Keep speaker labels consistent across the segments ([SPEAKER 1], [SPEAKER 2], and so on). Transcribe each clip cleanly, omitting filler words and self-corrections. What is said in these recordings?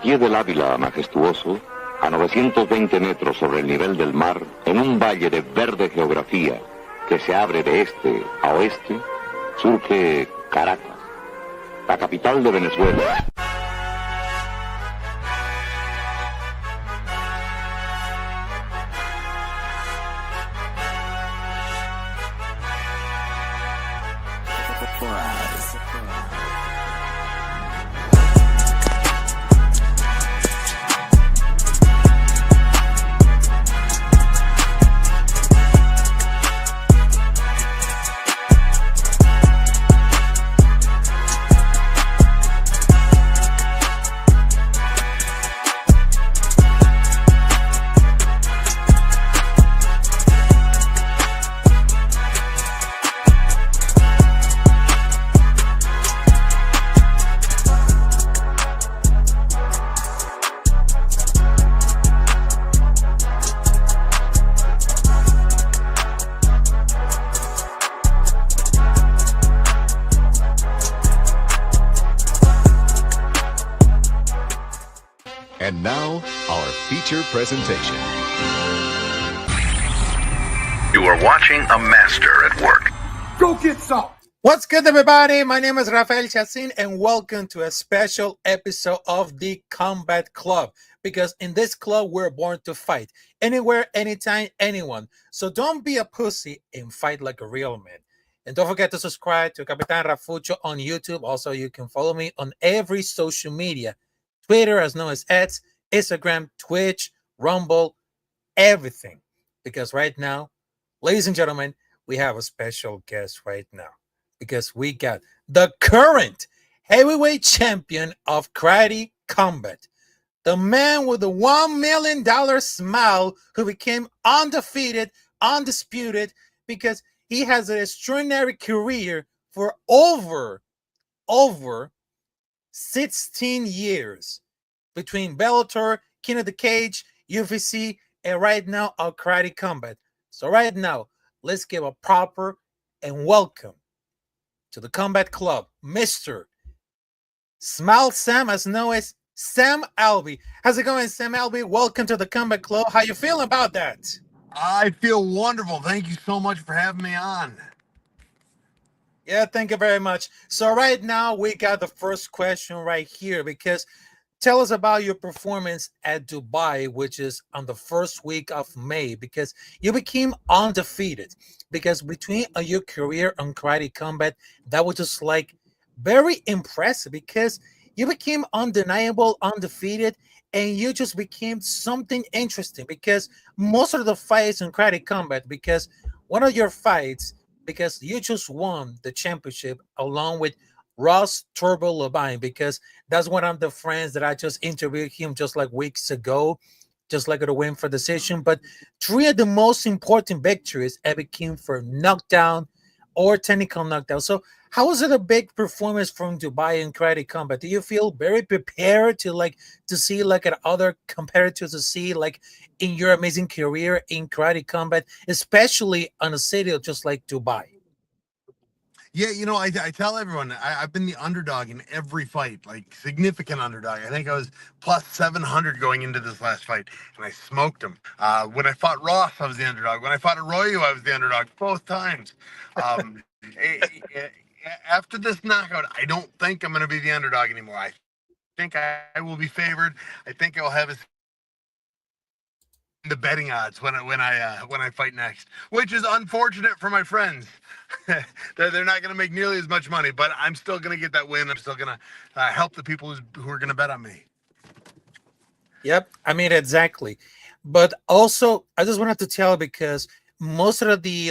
[SPEAKER 1] pie del Ávila majestuoso, a 920 metros sobre el nivel del mar, en un valle de verde geografía que se abre de este a oeste, surge Caracas, la capital de Venezuela.
[SPEAKER 2] And now, our feature presentation.
[SPEAKER 3] You are watching a master at work.
[SPEAKER 4] Go get some!
[SPEAKER 5] What's good, everybody? My name is Rafael Chacin, and welcome to a special episode of the Combat Club. Because in this club, we're born to fight. Anywhere, anytime, anyone. So don't be a pussy and fight like a real man. And don't forget to subscribe to Capitán Rafucho on YouTube. Also, you can follow me on every social media. Twitter, as known as X, Instagram, Twitch, Rumble, everything. Because right now, ladies and gentlemen, we have a special guest right now. Because we got the current heavyweight champion of karate combat. The man with the $1 million smile who became undefeated, undisputed, because he has an extraordinary career for over 16 years between Bellator, King of the Cage, UFC, and right now our karate combat. So right now, let's give a proper and welcome to the Combat Club, Mr. Smile Sam, as known as Sam Alvey. How's it going, Sam Alvey? Welcome to the Combat Club. How you feeling about that?
[SPEAKER 4] I feel wonderful. Thank you so much for having me on.
[SPEAKER 5] Yeah, thank you very much. So right now we got the first question right here, because tell us about your performance at Dubai, which is on the first week of May, because you became undefeated. Because between your career on karate combat, that was just like very impressive, because you became undeniable, undefeated, and you just became something interesting, because most of the fights in karate combat, because one of your fights, because you just won the championship along with Ross Turbo Levine, because that's one of the friends that I just interviewed him just like weeks ago, just like a win for decision. But three of the most important victories ever came for knockdown or technical knockdown. So how was it a big performance from Dubai in karate combat? Do you feel very prepared to see at other competitors to see like in your amazing career in karate combat, especially on a city just like Dubai?
[SPEAKER 4] Yeah, I tell everyone I've been the underdog in every fight, like significant underdog. I think I was plus 700 going into this last fight, and I smoked him. When I fought Ross, I was the underdog. When I fought Arroyo, I was the underdog both times. After this knockout, I don't think I'm going to be the underdog anymore. I think I will be favored. I think I'll have the betting odds when I fight next, which is unfortunate for my friends. They're not going to make nearly as much money, but I'm still going to get that win. I'm still going to help the people who are going to bet on me.
[SPEAKER 5] Yep, I mean, exactly. But also, I just wanted to tell, because most of the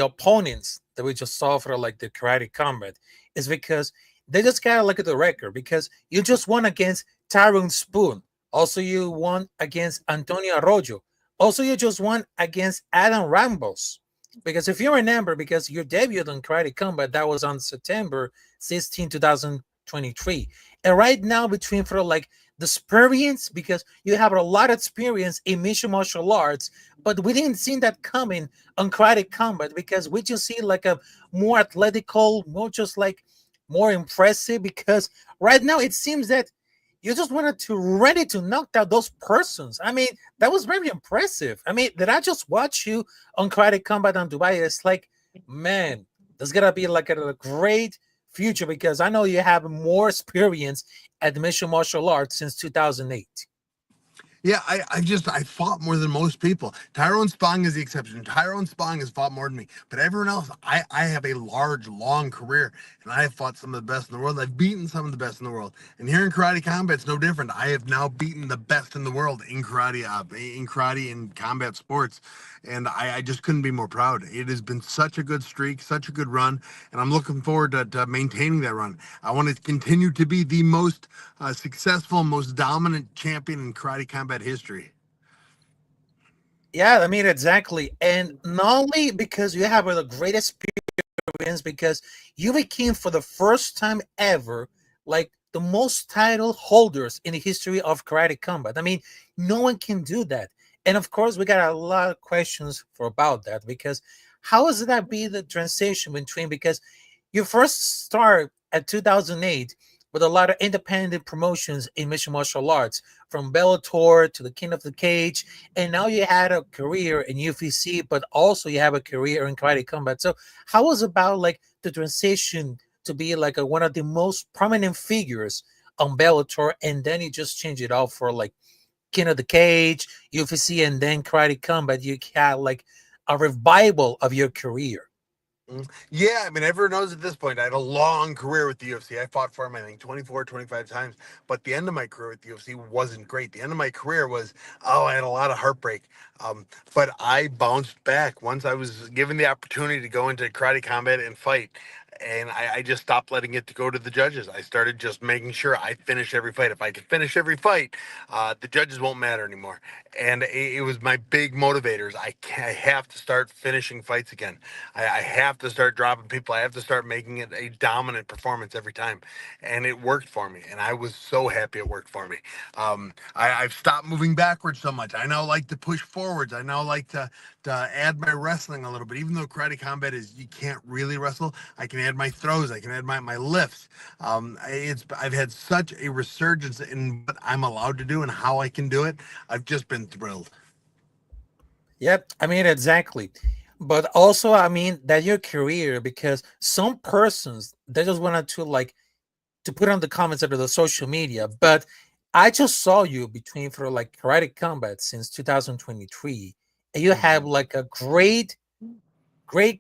[SPEAKER 5] opponents that we just saw for the karate combat is because they just gotta look at the record, because you just won against Tyrone Spoon. Also, you won against Antonio Arroyo. Also, you just won against Adam Rambos. Because if you remember, because your debut on karate combat, that was on September 16, 2023. And right now, between for the experience, because you have a lot of experience in mixed martial arts, but we didn't see that coming on karate combat, because we just see a more athletical, more just more impressive, because right now it seems that you just wanted to ready to knock out those persons. I mean, that was very impressive. I mean, did I just watch you on Karate Combat on Dubai? It's like, man, there's gonna be like a great future because I know you have more experience at the Mission Martial Arts since 2008.
[SPEAKER 4] Yeah, I fought more than most people. Tyrone Spong is the exception. Tyrone Spong has fought more than me. But everyone else, I have a large, long career, and I have fought some of the best in the world. I've beaten some of the best in the world. And here in karate combat, it's no different. I have now beaten the best in the world in karate and combat sports. And I just couldn't be more proud. It has been such a good streak, such a good run, and I'm looking forward to maintaining that run. I want to continue to be the most successful, most dominant champion in karate combat history.
[SPEAKER 5] Yeah, I mean exactly, and not only because you have the greatest experience, because you became for the first time ever like the most title holders in the history of karate combat. I mean, no one can do that, and of course, we got a lot of questions for about that because how is that be the transition between because you first start at 2008 with a lot of independent promotions in mixed martial arts, from Bellator to the King of the Cage, and now you had a career in UFC, but also you have a career in karate combat. So, how was about like the transition to be like one of the most prominent figures on Bellator, and then you just change it out for like King of the Cage, UFC, and then karate combat? You had like a revival of your career.
[SPEAKER 4] Yeah, I mean, everyone knows at this point I had a long career with the UFC. I fought for him, I think, 24, 25 times. But the end of my career with the UFC wasn't great. The end of my career was, oh, I had a lot of heartbreak. But I bounced back once I was given the opportunity to go into karate combat and fight. And I just stopped letting it to go to the judges. I started just making sure I finish every fight. If I could finish every fight, the judges won't matter anymore. And it was my big motivators. I have to start finishing fights again. I have to start dropping people. I have to start making it a dominant performance every time. And it worked for me. And I was so happy it worked for me. I've stopped moving backwards so much. I now like to push forwards. I now like to add my wrestling a little bit. Even though karate combat is, you can't really wrestle, I can add my throws. I can add my lifts. I've had such a resurgence in what I'm allowed to do and how I can do it. I've just been thrilled.
[SPEAKER 5] Yep, I mean exactly. But also, I mean that your career, because some persons they just wanted to like to put on the comments under the social media. But I just saw you between for like karate combat since 2023, and you have
[SPEAKER 4] Mhm.
[SPEAKER 5] like a great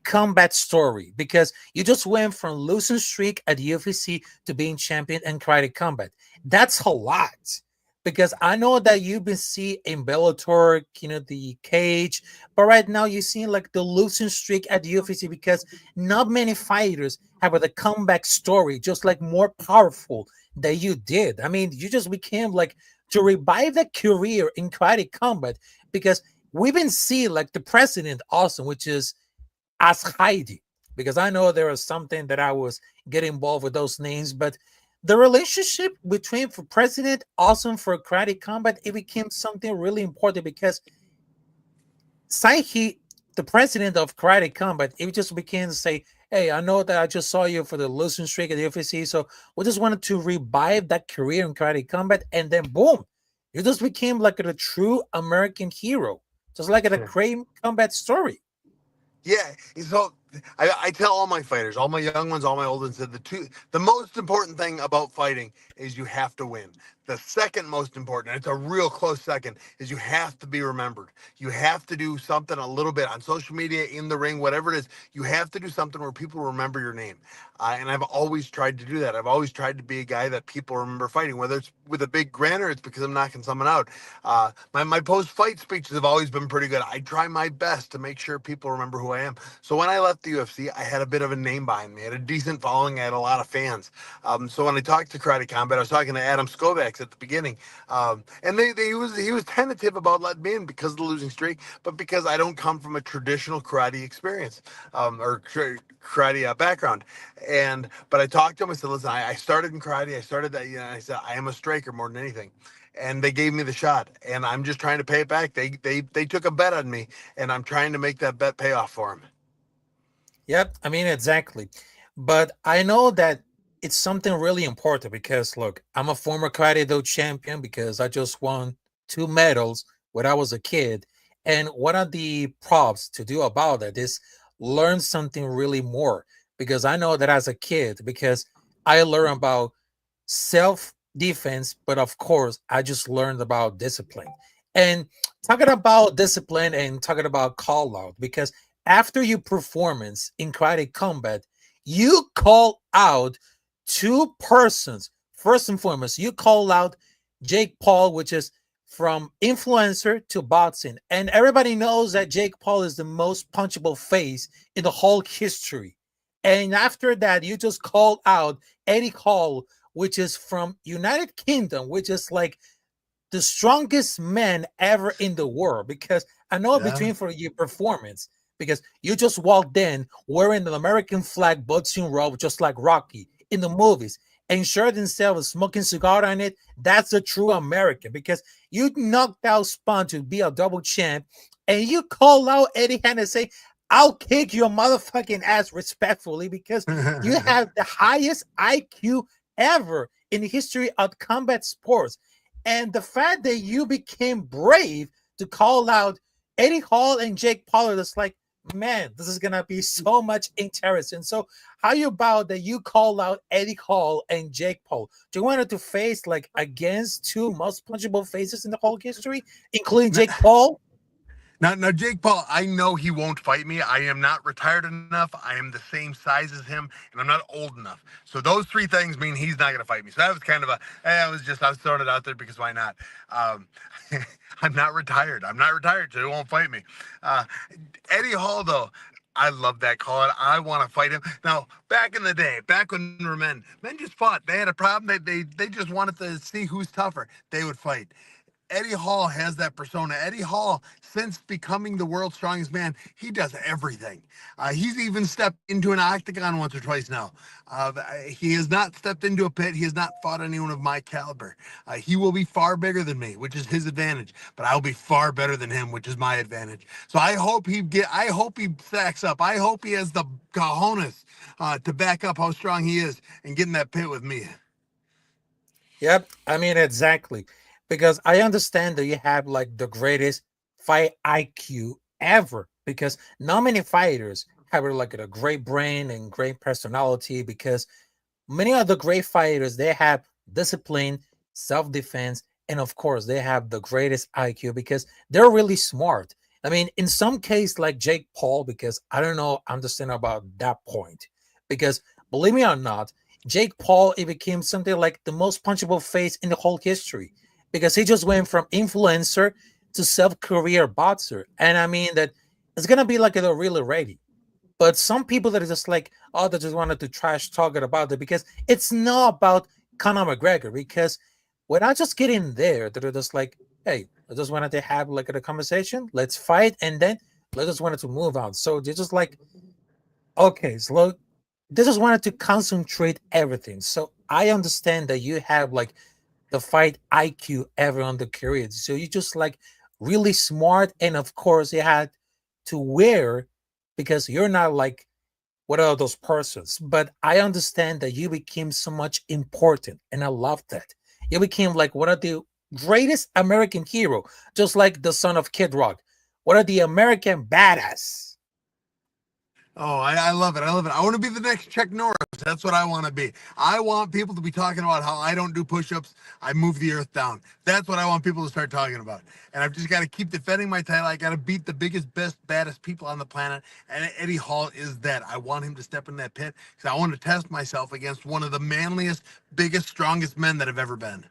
[SPEAKER 5] combat story because you just went from losing streak at the UFC to being champion in karate combat. That's a lot because I know that you've been seeing in Bellator, the cage, but right now you're seeing like the losing streak at the UFC because not many fighters have a comeback story just like more powerful that you did. I mean, you just became like to revive that career in karate combat because we've been seeing like the president also, which is as Heidi, because I know there was something that I was getting involved with those names, but the relationship between for President Awesome for Karate Combat, it became something really important because Saihi, the president of Karate Combat, it just became to say, hey, I know that I just saw you for the losing streak at the UFC, so we just wanted to revive that career in Karate Combat, and then boom, you just became like a true American hero, just like a great combat story.
[SPEAKER 4] Yeah, so I tell all my fighters, all my young ones, all my old ones, that the most important thing about fighting is you have to win. The second most important, and it's a real close second, is you have to be remembered. You have to do something a little bit on social media, in the ring, whatever it is. You have to do something where people remember your name. And I've always tried to do that. I've always tried to be a guy that people remember fighting, whether it's with a big grin or it's because I'm knocking someone out. My post fight speeches have always been pretty good. I try my best to make sure people remember who I am. So when I left the UFC, I had a bit of a name behind me. I had a decent following. I had a lot of fans. So when I talked to Karate Combat, I was talking to Adam Skovacs at the beginning, and he was tentative about letting me in because of the losing streak, but because I don't come from a traditional karate experience or karate background. But I talked to him. I said, listen, I started in karate. I started that. I said I am a striker more than anything. And they gave me the shot, and I'm just trying to pay it back. They took a bet on me, and I'm trying to make that bet pay off for them.
[SPEAKER 5] Yep, I mean exactly. But I know that it's something really important because look, I'm a former karate do champion because I just won 2 medals when I was a kid. And one of the props to do about it is learn something really more because I know that as a kid, because I learned about self defense, but of course, I just learned about discipline. And talking about discipline and talking about call out, because after your performance in karate combat, you call out two persons. First and foremost, you call out Jake Paul, which is from influencer to boxing. And everybody knows that Jake Paul is the most punchable face in the whole history. And after that, you just called out Eddie Hall, which is from United Kingdom, which is like the strongest man ever in the world. Because I know
[SPEAKER 4] Yeah.
[SPEAKER 5] between for your performance, because you just walked in wearing an American flag boxing robe, just like Rocky in the movies, and shirt himself with smoking cigar on it. That's a true American because you knocked out Spawn to be a double champ, and you call out Eddie Hearn and say, "I'll kick your motherfucking ass respectfully," because you have the highest IQ ever in the history of combat sports. And the fact that you became brave to call out Eddie Hall and Jake Paul, that's like, man, this is gonna be so much interesting. So, how you about that you call out Eddie Hall and Jake Paul? Do you want to face like against two most punchable faces in the whole history, including Jake Paul?
[SPEAKER 4] Now, Jake Paul, I know he won't fight me. I am not retired enough. I am the same size as him, and I'm not old enough. So those three things mean he's not going to fight me. So that was kind of a, I was throwing it out there because why not? Um, I'm not retired. I'm not retired, so he won't fight me. Uh, Eddie Hall, though, I love that call. I want to fight him. Now, back in the day, back when we were men just fought. They had a problem. They just wanted to see who's tougher. They would fight. Eddie Hall has that persona. Eddie Hall, since becoming the world's strongest man, he does everything. He's even stepped into an octagon once or twice now. He has not stepped into a pit. He has not fought anyone of my caliber. He will be far bigger than me, which is his advantage. But I'll be far better than him, which is my advantage. So I hope I hope he stacks up. I hope he has the cojones to back up how strong he is and get in that pit with me.
[SPEAKER 5] Yep, I mean exactly. Because I understand that you have like the greatest fight IQ ever. Because not many fighters have like a great brain and great personality. Because many of the great fighters they have discipline, self-defense, and of course they have the greatest IQ because they're really smart. I mean, in some case, like Jake Paul, because I don't know, understand about that point. Because believe me or not, Jake Paul it became something like the most punchable face in the whole history because he just went from influencer to self-career boxer. And I mean that it's gonna be like a really ready. But some people that are just like, oh, they just wanted to trash talk it about it because it's not about Conor McGregor. Because when I just get in there, they're just like, hey, I just wanted to have like a conversation, let's fight, and then they just wanted to move on. So they're just like, okay, so look, they just wanted to concentrate everything. So I understand that you have like the fight IQ ever on the career. So you just like really smart, and of course you had to wear because you're not like what are those persons. But I understand that you became so much important, and I love that. You became like one of the greatest American hero, just like the son of Kid Rock. One of the American badass.
[SPEAKER 4] Oh, I love it. I love it. I want to be the next Chuck Norris. That's what I want to be. I want people to be talking about how I don't do push-ups. I move the earth down. That's what I want people to start talking about. And I've just got to keep defending my title. I got to beat the biggest, best, baddest people on the planet. And Eddie Hall is that. I want him to step in that pit because I want to test myself against one of the manliest, biggest, strongest men that have ever been.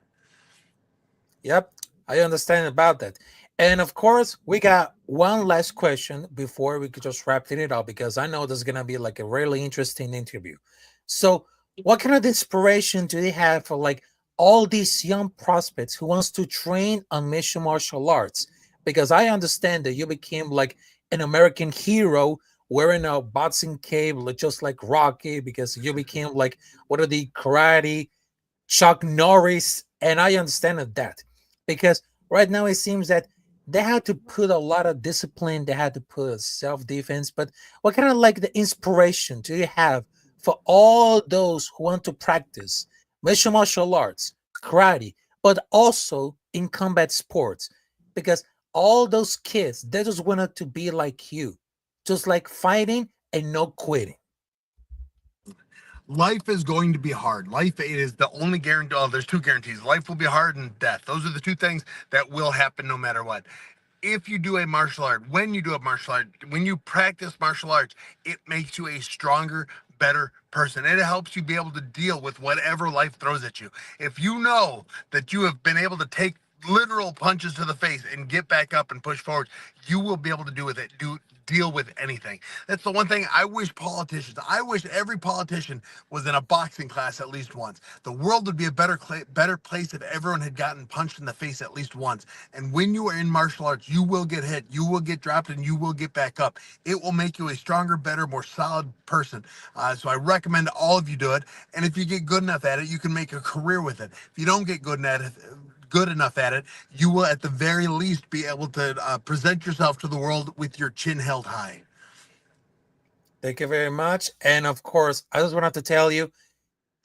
[SPEAKER 5] Yep, I understand about that. And of course, we got one last question before we could just wrap it up because I know this is gonna be like a really interesting interview. So, what kind of inspiration do they have for like all these young prospects who wants to train on mission martial arts? Because I understand that you became like an American hero wearing a boxing cape, like just like Rocky, because you became like what are the karate Chuck Norris, and I understand that because right now it seems that they had to put a lot of discipline, they had to put self defense. But what kind of like the inspiration do you have for all those who want to practice mixed martial arts, karate, but also in combat sports, because all those kids, they just wanted to be like you, just like fighting and no quitting.
[SPEAKER 4] Life is going to be hard. Life, it is the only guarantee. Oh, there's two guarantees. Life will be hard and death. Those are the two things that will happen no matter what. If you do a martial art, when you do a martial art, when you practice martial arts, it makes you a stronger, better person. It helps you be able to deal with whatever life throws at you. If you know that you have been able to take literal punches to the face and get back up and push forward, you will be able to deal with anything. That's the one thing I wish politicians, I wish every politician was in a boxing class at least once. The world would be a better place if everyone had gotten punched in the face at least once. And when you are in martial arts, you will get hit, you will get dropped, and you will get back up. It will make you a stronger, better, more solid person. So I recommend all of you do it. And if you get good enough at it, you can make a career with it. If you don't get good enough at it, you will at the very least be able to present yourself to the world with your chin held high.
[SPEAKER 5] Thank you very much. And of course, I just wanted to tell you,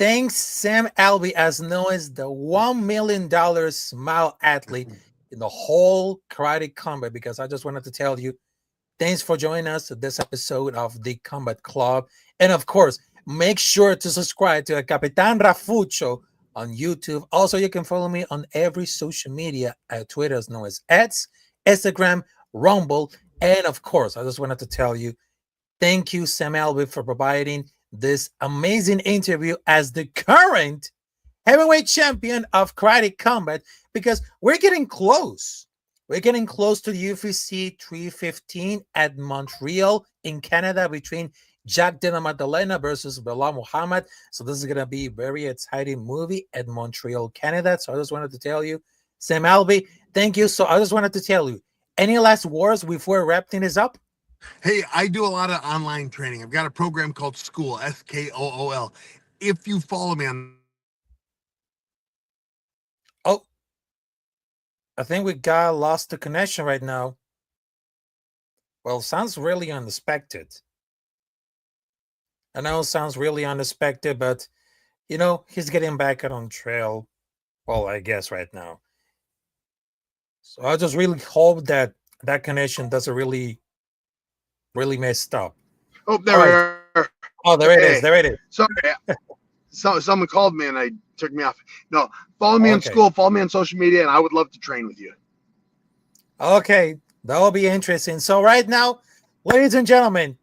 [SPEAKER 5] thanks Sam Alvey, as known as the $1 million smile athlete in the whole karate combat, because I just wanted to tell you, thanks for joining us to this episode of the Combat Club. And of course, make sure to subscribe to Capitán Rafucho on YouTube. Also, you can follow me on every social media at Twitter, as known as X, Instagram, Rumble. And of course, I just wanted to tell you, thank you, Sam Alvey, for providing this amazing interview as the current heavyweight champion of karate combat, because we're getting close. We're getting close to the UFC 315 at Montreal in Canada between Jack Della Maddalena versus Bilal Muhammad. So this is going to be a very exciting movie at Montreal, Canada. So I just wanted to tell you, Sam Alvey, thank you. So I just wanted to tell you, any last words before wrapping this up?
[SPEAKER 4] Hey, I do a lot of online training. I've got a program called School, SKOOL. If you follow me on...
[SPEAKER 5] Oh, I think we got lost the connection right now. Well, sounds really unexpected. I know it sounds really unexpected, but you know, he's getting back on trail. Well, I guess right now. So I just really hope that that connection doesn't really messed up.
[SPEAKER 6] Oh,
[SPEAKER 5] All right. Oh, there it is. There it is.
[SPEAKER 6] Sorry, someone called me and I took me off. No, follow me in school, follow me on social media, and I would love to train with you.
[SPEAKER 5] Okay, that will be interesting. So right now, ladies and gentlemen,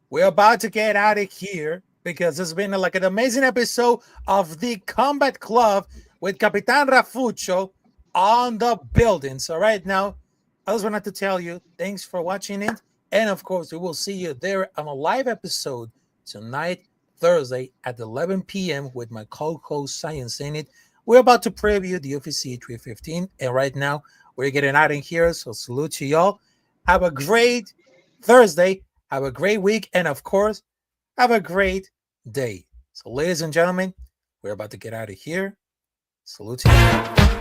[SPEAKER 5] we're about to get out of here because it's been like an amazing episode of the Combat Club with Capitán Rafucho on the building. So right now, I just wanted to tell you, thanks for watching it. And of course, we will see you there on a live episode tonight, Thursday at 11 p.m. with my co-host Science in it. We're about to preview the UFC 315. And right now, we're getting out of here. So salute to y'all. Have a great Thursday. Have a great week. And of course, have a great day. So ladies and gentlemen, we're about to get out of here. Salute to you.